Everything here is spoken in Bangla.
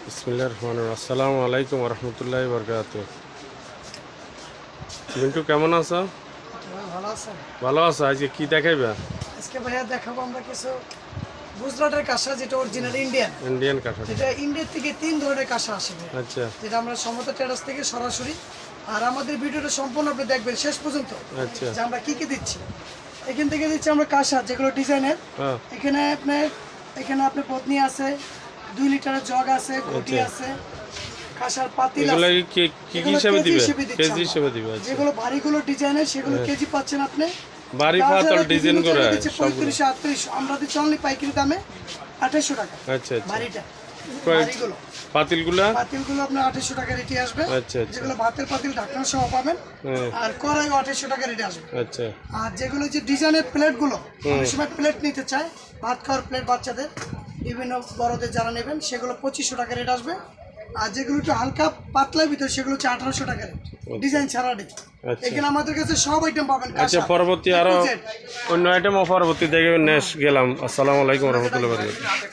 বিসমিল্লাহির রহমানির রহিম। আসসালামু আলাইকুম ওয়া রাহমাতুল্লাহি ওয়া বারাকাতুহু। মিন্টু কেমন আছো? ভালো আছেন? ভালো আছো। আজকে কি দেখাইবা? আজকে ভাইয়া দেখাবো আমরা কিছু গুজরাটের কাঁসা, যেটা অরিজিনাল ইন্ডিয়ান কাঁঠা। যেটা ইন্ডিয়া থেকে 3 ধরনের কাঁসা আসে ভাইয়া। আচ্ছা যেটা আমরা সমতা টেরাস থেকে সরাসরি, আর আমাদের ভিডিওটা সম্পূর্ণ আপনি দেখবেন শেষ পর্যন্ত। আচ্ছা যে আমরা কি কি দিচ্ছি এখান থেকে দিচ্ছি আমরা কাঁসা, যেগুলো ডিজাইনের। হ্যাঁ এখানে আপনার পত্নী আছে, 2 লিটারের জগ আছে, ঘটি আচ্ছা। আছে, কাঁসার পাতিল এগুলা আছে। কি কি এগুলো হিসাবে কেজি দিবে? হিসেবে দিচ্ছি কেজি আমরা। হিসাবে দিবে। আচ্ছা যেগুলো ভারীগুলো ডিজাইনের সেগুলো কেজি পাচ্ছেন আপনি। বাড়ি ফাতল ডিজাইন করে সবগুলো। 35-38 আমরা দিচ্ছি অনলি পাইকারি দামে 2800 টাকা। আচ্ছা আচ্ছা। ভারীটা কয়- ভারীগুলো পাতিলগুলা? পাতিলগুলো আপনার 2800 টাকা রেটে আসবে। আচ্ছা আচ্ছা। যেগুলো ভাতের পাতিল ঢাকনা সহ পাবেন। হ্যাঁ আর কড়াইও 2800 টাকা রেটে আসবে। আচ্ছা আর যেগুলো যে ডিজাইনের প্লেটগুলো, অনেক সময় প্লেট নিতে চায়, ভাত খাওয়ার প্লেট বাচ্চাদের, বিভিন্ন বড়দের যারা নেবেন, সেগুলো 2500 টাকা রেট আসবে। আর যেগুলো একটু হালকা পাতলার ভিতরে সেগুলো হচ্ছে 1800 টাকা রেট, ডিজাইন ছাড়া রেট। আচ্ছা। এখানে আমাদের কাছে সব আইটেম পাবেন। আচ্ছা কাঁসা, পরবর্তী আরো A to Z। অন্য আইটেম পরবর্তী দেখে নেক্সট গেলাম। আসসালামু আলাইকুম ওয়া রাহমাতুল্লাহি ওয়া বারাকাতুহু।